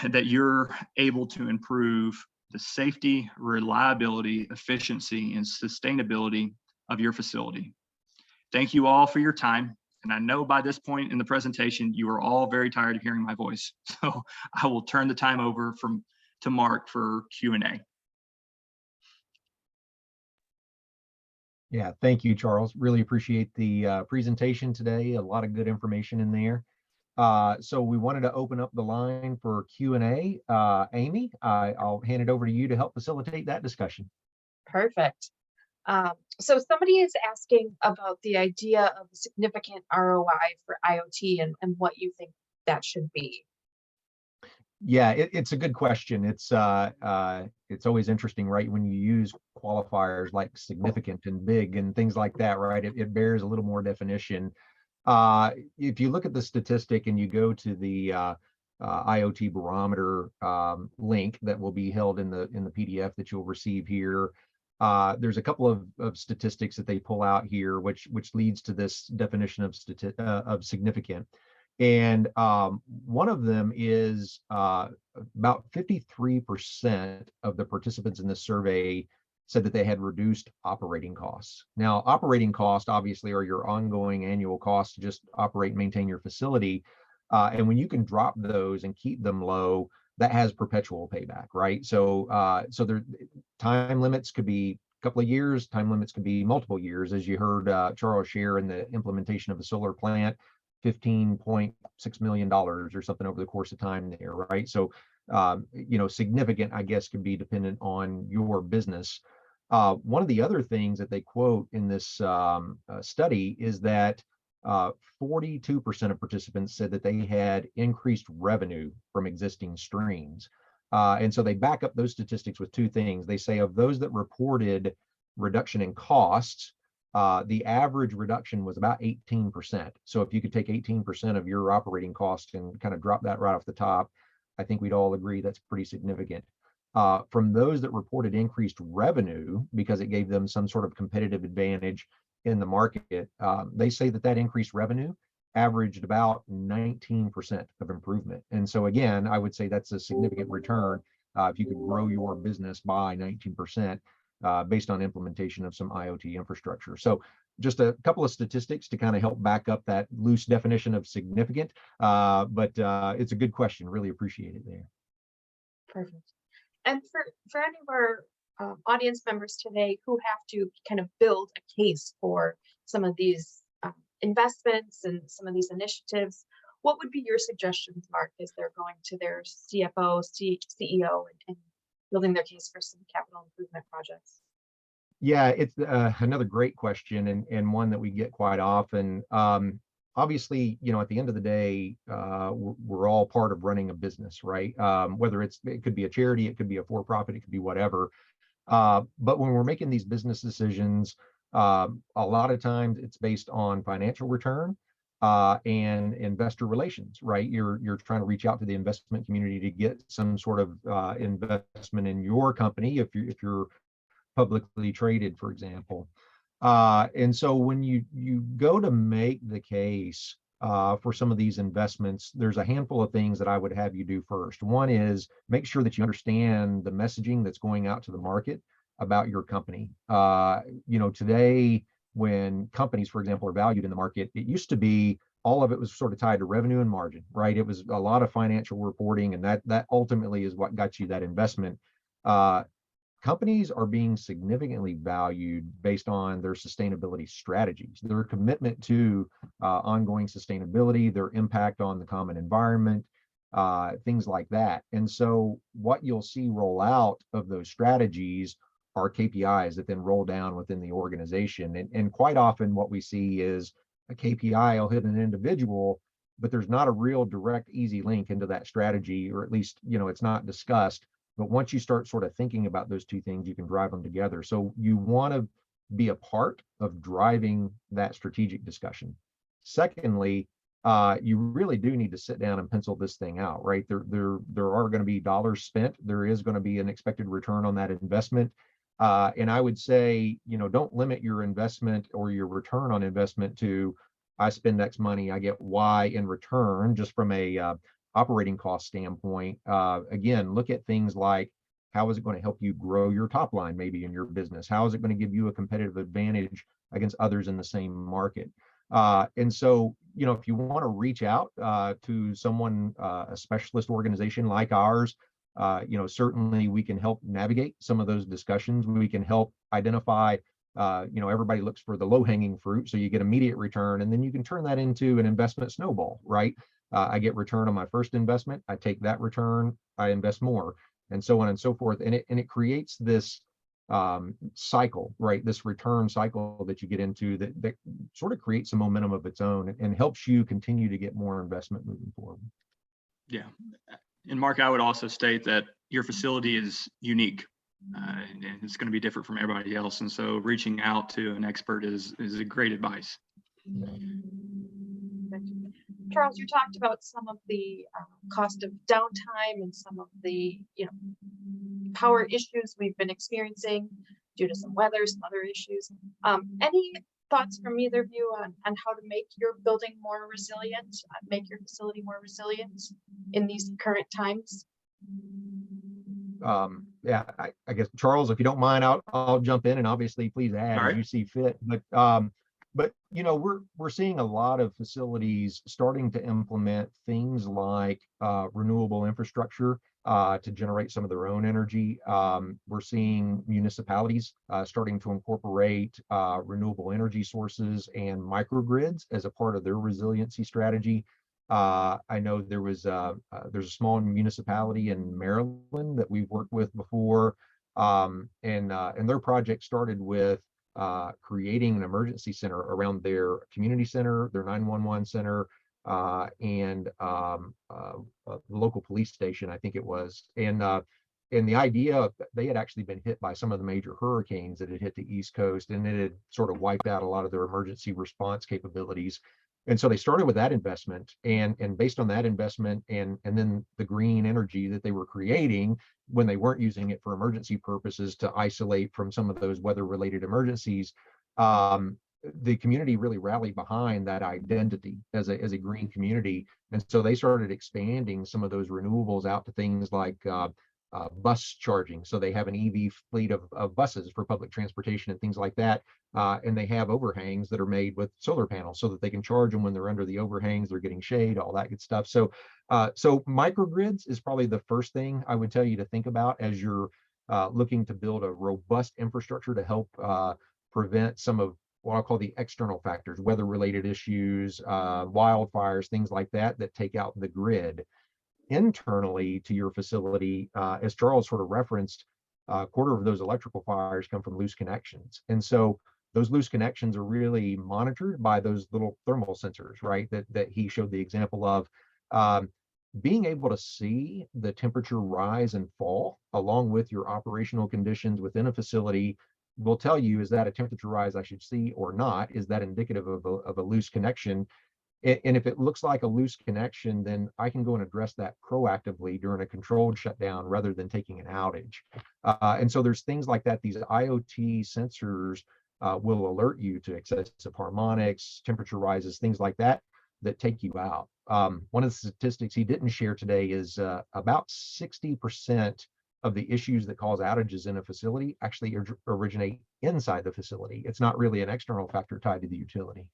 that you're able to improve the safety, reliability, efficiency, and sustainability of your facility. Thank you all for your time. And I know by this point in the presentation, you are all very tired of hearing my voice. So I will turn the time over to Mark for Q&A. Yeah, thank you, Charles. Really appreciate the presentation today. A lot of good information in there. So we wanted to open up the line for Q&A. Amy, I'll hand it over to you to help facilitate that discussion. Perfect. So somebody is asking about the idea of a significant ROI for IoT and what you think that should be. Yeah, it's a good question. It's always interesting, right? When you use qualifiers like significant and big and things like that, right? It bears a little more definition. If you look at the statistic and you go to the IoT barometer link that will be held in the PDF that you'll receive here, there's a couple of statistics that they pull out here, which leads to this definition of significant. And one of them is about 53% of the participants in this survey said that they had reduced operating costs. Now, operating costs obviously are your ongoing annual costs to just operate and maintain your facility. And when you can drop those and keep them low, that has perpetual payback, right? So there, time limits could be a couple of years, time limits could be multiple years, as you heard Charles share in the implementation of a solar plant. $15.6 million or something over the course of time there, right? So, significant, I guess, can be dependent on your business. One of the other things that they quote in this study is that 42% of participants said that they had increased revenue from existing streams. And so they back up those statistics with two things. They say of those that reported reduction in costs, the average reduction was about 18%. So if you could take 18% of your operating cost and kind of drop that right off the top, I think we'd all agree that's pretty significant. From those that reported increased revenue because it gave them some sort of competitive advantage in the market, they say that that increased revenue averaged about 19% of improvement. And so again, I would say that's a significant return if you could grow your business by 19% based on implementation of some IoT infrastructure. So just a couple of statistics to kind of help back up that loose definition of significant, but it's a good question. Really appreciate it there. Perfect. And for any of our audience members today who have to kind of build a case for some of these investments and some of these initiatives, what would be your suggestions, Mark, as they're going to their CFO, CEO, and building their case for some capital improvement projects? Yeah, it's another great question and one that we get quite often. Obviously, at the end of the day, we're all part of running a business, right? Whether it could be a charity, it could be a for-profit, it could be whatever. But when we're making these business decisions, a lot of times it's based on financial return and investor relations, right? You're trying to reach out to the investment community to get some sort of investment in your company if you're publicly traded, for example. And so when you go to make the case for some of these investments, there's a handful of things that I would have you do first. One is make sure that you understand the messaging that's going out to the market about your company. Today, when companies, for example, are valued in the market, it used to be all of it was sort of tied to revenue and margin, right? It was a lot of financial reporting, and that ultimately is what got you that investment. Companies are being significantly valued based on their sustainability strategies, their commitment to ongoing sustainability, their impact on the common environment, things like that. And so what you'll see roll out of those strategies are KPIs that then roll down within the organization. And quite often what we see is a KPI will hit an individual, but there's not a real direct, easy link into that strategy, or at least, it's not discussed. But once you start sort of thinking about those two things, you can drive them together. So you want to be a part of driving that strategic discussion. Secondly, you really do need to sit down and pencil this thing out, right? There are going to be dollars spent. There is going to be an expected return on that investment. And I would say, don't limit your investment or your return on investment to, I spend X money, I get Y in return, just from a operating cost standpoint. Again, look at things like, how is it going to help you grow your top line maybe in your business? How is it going to give you a competitive advantage against others in the same market? And so, if you want to reach out to someone, a specialist organization like ours, certainly we can help navigate some of those discussions. We can help identify, everybody looks for the low-hanging fruit, so you get immediate return, and then you can turn that into an investment snowball, right? I get return on my first investment, I take that return, I invest more, and so on and so forth. And it creates this cycle, right? This return cycle that you get into that sort of creates some momentum of its own and helps you continue to get more investment moving forward. Yeah. And Mark, I would also state that your facility is unique. And it's going to be different from everybody else. And so reaching out to an expert is a great advice. Charles, you talked about some of the cost of downtime and some of the power issues we've been experiencing due to some weather, some other issues. Any thoughts from either of you on how to make your building more resilient, make your facility more resilient in these current times? Yeah, I guess, Charles, if you don't mind, I'll jump in, and obviously please add as you see fit. But we're seeing a lot of facilities starting to implement things like renewable infrastructure to generate some of their own energy. We're seeing municipalities starting to incorporate renewable energy sources and microgrids as a part of their resiliency strategy. I know there's a small municipality in Maryland that we've worked with before, and their project started with creating an emergency center around their community center, their 911 center, and the local police station, I think it was. And the idea, they had actually been hit by some of the major hurricanes that had hit the East Coast, and it had sort of wiped out a lot of their emergency response capabilities. And so they started with that investment, and based on that investment and then the green energy that they were creating when they weren't using it for emergency purposes to isolate from some of those weather related emergencies, the community really rallied behind that identity as a green community. And so they started expanding some of those renewables out to things like bus charging. So they have an EV fleet of buses for public transportation and things like that. And they have overhangs that are made with solar panels so that they can charge them when they're under the overhangs, they're getting shade, all that good stuff. So microgrids is probably the first thing I would tell you to think about as you're looking to build a robust infrastructure to help prevent some of what I'll call the external factors, weather related issues, wildfires, things like that, that take out the grid. Internally to your facility, as Charles sort of referenced, a quarter of those electrical fires come from loose connections. And so those loose connections are really monitored by those little thermal sensors, right? That he showed the example of. Being able to see the temperature rise and fall along with your operational conditions within a facility will tell you, is that a temperature rise I should see or not? Is that indicative of a loose connection? And if it looks like a loose connection, then I can go and address that proactively during a controlled shutdown rather than taking an outage. And so there's things like that. These IoT sensors will alert you to excessive harmonics, temperature rises, things like that, that take you out. One of the statistics he didn't share today is about 60% of the issues that cause outages in a facility actually originate inside the facility. It's not really an external factor tied to the utility.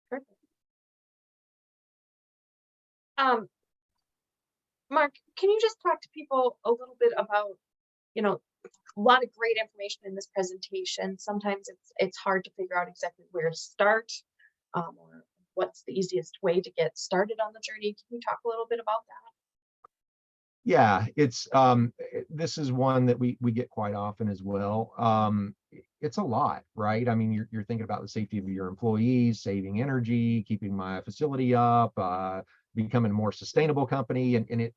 Perfect. Mark, can you just talk to people a little bit about, a lot of great information in this presentation. Sometimes it's hard to figure out exactly where to start, or what's the easiest way to get started on the journey. Can you talk a little bit about that? Yeah, it's this is one that we get quite often as well. It's a lot, right? I mean, you're thinking about the safety of your employees, saving energy, keeping my facility up, becoming a more sustainable company, and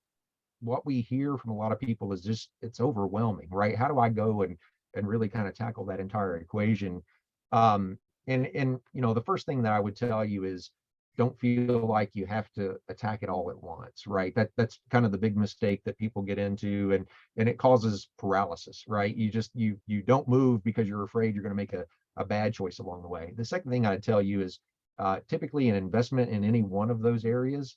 what we hear from a lot of people is just it's overwhelming, right? How do I go and really kind of tackle that entire equation? And the first thing that I would tell you is don't feel like you have to attack it all at once, right? That's kind of the big mistake that people get into, and it causes paralysis, right? You don't move because you're afraid you're going to make a bad choice along the way. The second thing I'd tell you is typically an investment in any one of those areas,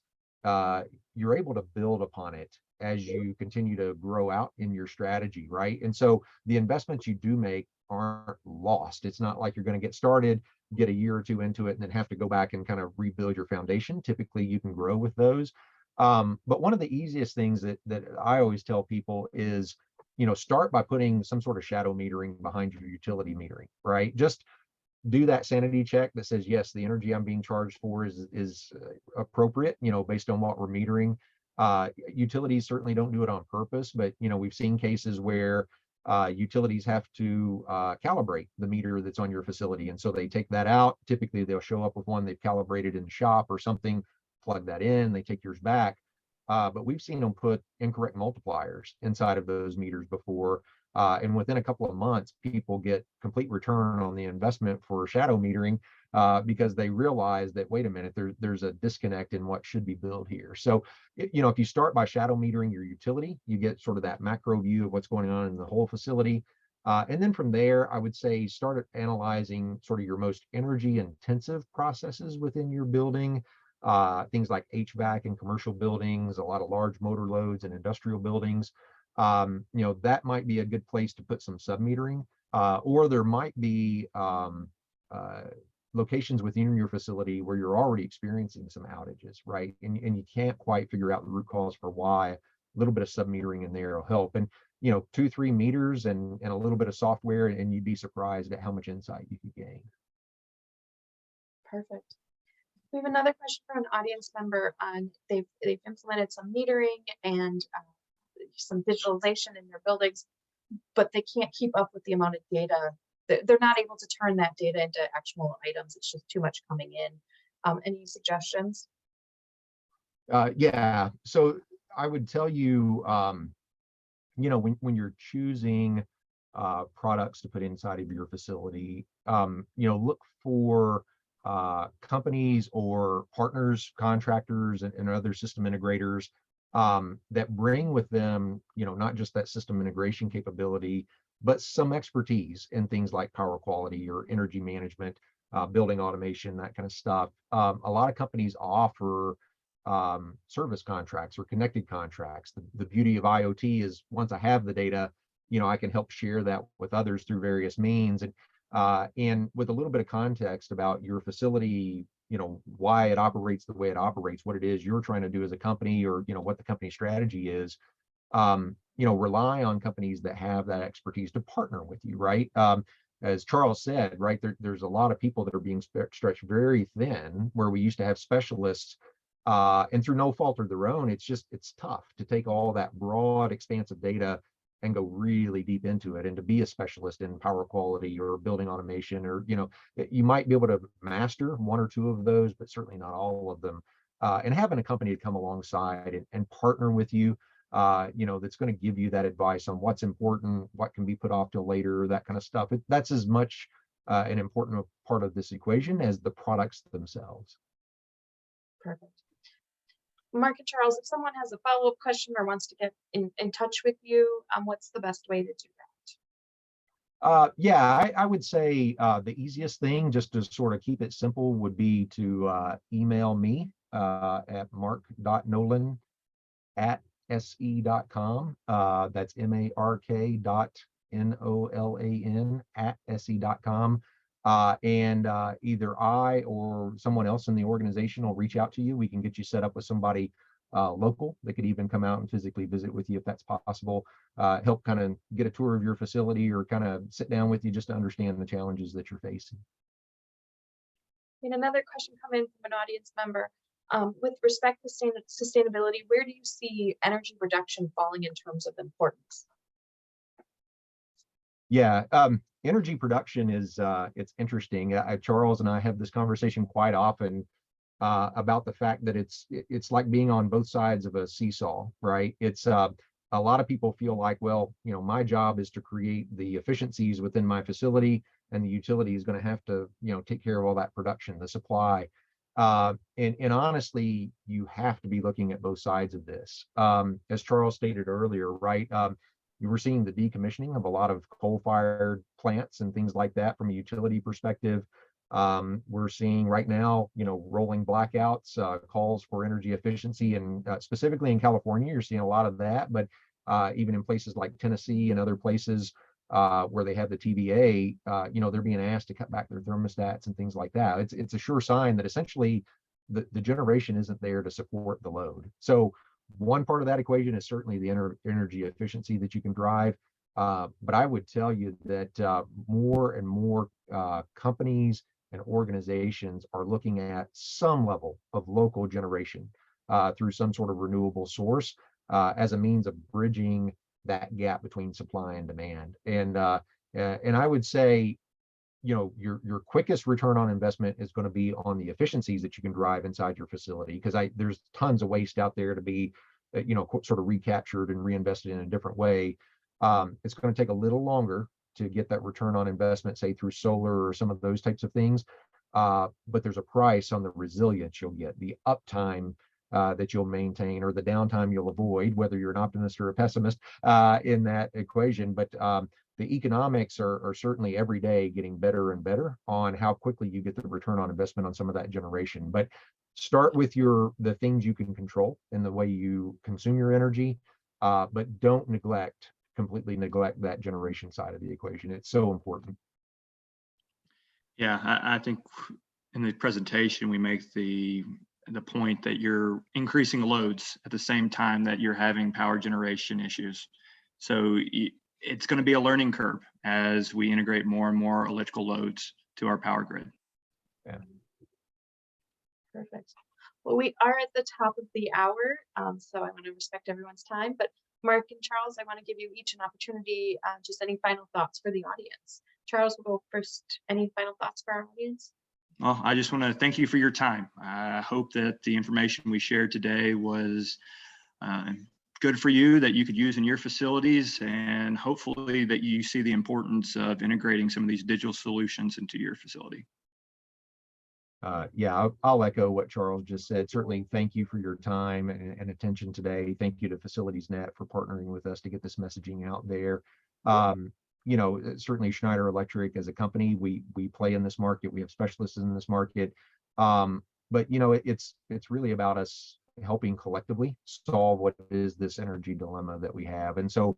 you're able to build upon it as you continue to grow out in your strategy, right? And so the investments you do make aren't lost. It's not like you're going to get started, get a year or two into it, and then have to go back and kind of rebuild your foundation. Typically, you can grow with those. But one of the easiest things that I always tell people is, start by putting some sort of shadow metering behind your utility metering, right? Just do that sanity check that says, yes, the energy I'm being charged for is appropriate, based on what we're metering. Utilities certainly don't do it on purpose, but we've seen cases where utilities have to calibrate the meter that's on your facility, and so they take that out. Typically, they'll show up with one they've calibrated in the shop or something, plug that in, they take yours back. But we've seen them put incorrect multipliers inside of those meters before. And within a couple of months, people get complete return on the investment for shadow metering because they realize that, wait a minute, there's a disconnect in what should be billed here. So, if you start by shadow metering your utility, you get sort of that macro view of what's going on in the whole facility. And then from there, I would say start analyzing sort of your most energy intensive processes within your building. Things like HVAC in commercial buildings, a lot of large motor loads in industrial buildings. That might be a good place to put some sub-metering, or there might be locations within your facility where you're already experiencing some outages, right? And you can't quite figure out the root cause for why. A little bit of sub-metering in there will help. And 2-3 meters and a little bit of software, and you'd be surprised at how much insight you could gain. Perfect. We have another question from an audience member on they've implemented some metering and some visualization in their buildings, but they can't keep up with the amount of data. They're not able to turn that data into actual items. It's just too much coming in. Any suggestions? Yeah, so I would tell you, when you're choosing products to put inside of your facility, look for companies or partners, contractors, and other system integrators that bring with them, not just that system integration capability, but some expertise in things like power quality or energy management, building automation, that kind of stuff. A lot of companies offer service contracts or connected contracts. The beauty of IoT is once I have the data, I can help share that with others through various means. And with a little bit of context about your facility, why it operates the way it operates, what it is you're trying to do as a company, or, what the company strategy is, rely on companies that have that expertise to partner with you, right? As Charles said, right, there's a lot of people that are being stretched very thin, where we used to have specialists, and through no fault of their own, it's tough to take all that broad, expansive data and go really deep into it, and to be a specialist in power quality or building automation, or, you might be able to master one or two of those, but certainly not all of them. And having a company to come alongside and partner with you, that's going to give you that advice on what's important, what can be put off till later, that kind of stuff. That's as much an important part of this equation as the products themselves. Perfect. Mark and Charles, if someone has a follow-up question or wants to get in touch with you, what's the best way to do that? Yeah, I would say the easiest thing, just to sort of keep it simple, would be to email me at mark.nolan@se.com. That's mark.nolan@se.com. And either I or someone else in the organization will reach out to you. We can get you set up with somebody local that could even come out and physically visit with you if that's possible, help kind of get a tour of your facility, or kind of sit down with you just to understand the challenges that you're facing. And another question coming in from an audience member. With respect to sustainability, where do you see energy reduction falling in terms of importance? Yeah, energy production is it's interesting. Charles and I have this conversation quite often about the fact that it's like being on both sides of a seesaw, right? It's a lot of people feel like, well, my job is to create the efficiencies within my facility, and the utility is going to have to, take care of all that production, the supply. And honestly, you have to be looking at both sides of this. As Charles stated earlier, right? You were seeing the decommissioning of a lot of coal-fired plants and things like that from a utility perspective. We're seeing right now, rolling blackouts, calls for energy efficiency, and specifically in California, you're seeing a lot of that. But even in places like Tennessee and other places where they have the TVA, they're being asked to cut back their thermostats and things like that. It's a sure sign that essentially the generation isn't there to support the load. So one part of that equation is certainly the energy efficiency that you can drive. But I would tell you that more and more companies and organizations are looking at some level of local generation through some sort of renewable source as a means of bridging that gap between supply and demand. And I would say, your quickest return on investment is going to be on the efficiencies that you can drive inside your facility, because there's tons of waste out there to be, sort of recaptured and reinvested in a different way. It's going to take a little longer to get that return on investment, say through solar or some of those types of things. But there's a price on the resilience you'll get, the uptime that you'll maintain, or the downtime you'll avoid, whether you're an optimist or a pessimist in that equation. But the economics are certainly every day getting better and better on how quickly you get the return on investment on some of that generation. But start with the things you can control in the way you consume your energy, but don't completely neglect that generation side of the equation. It's so important. Yeah, I think in the presentation we make the point that you're increasing loads at the same time that you're having power generation issues. So it's going to be a learning curve as we integrate more and more electrical loads to our power grid. Yeah. Perfect. Well, we are at the top of the hour, so I want to respect everyone's time. But Mark and Charles, I want to give you each an opportunity, just any final thoughts for the audience. Charles will go first. Any final thoughts for our audience? Well, I just want to thank you for your time. I hope that the information we shared today was good for you that you could use in your facilities, and hopefully that you see the importance of integrating some of these digital solutions into your facility. Yeah, I'll echo what Charles just said. Certainly, thank you for your time and attention today. Thank you to FacilitiesNet for partnering with us to get this messaging out there. You know, certainly Schneider Electric as a company, we play in this market. We have specialists in this market. But you know, it's really about us helping collectively solve what is this energy dilemma that we have. And so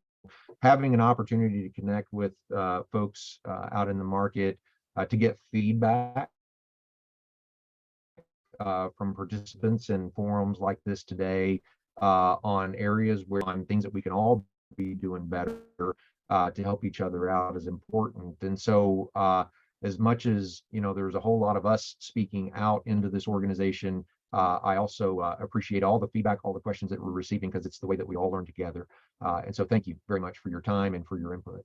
having an opportunity to connect with folks out in the market to get feedback from participants in forums like this today on areas on things that we can all be doing better to help each other out is important. And so as much as, you know, there's a whole lot of us speaking out into this organization, I also appreciate all the feedback, all the questions that we're receiving, because it's the way that we all learn together. And so thank you very much for your time and for your input.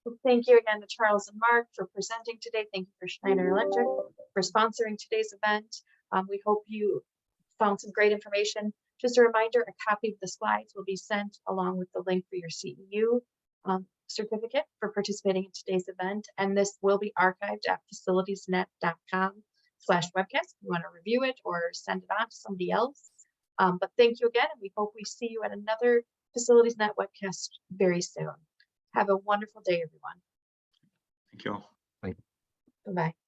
Well, thank you again to Charles and Mark for presenting today. Thank you for Schneider Electric for sponsoring today's event. We hope you found some great information. Just a reminder, a copy of the slides will be sent along with the link for your CEU certificate for participating in today's event. And this will be archived at facilitiesnet.com/webcast if you want to review it or send it on to somebody else. But thank you again, and we hope we see you at another FacilitiesNet webcast very soon. Have a wonderful day, everyone. Thank you all. Thank you. Bye-bye.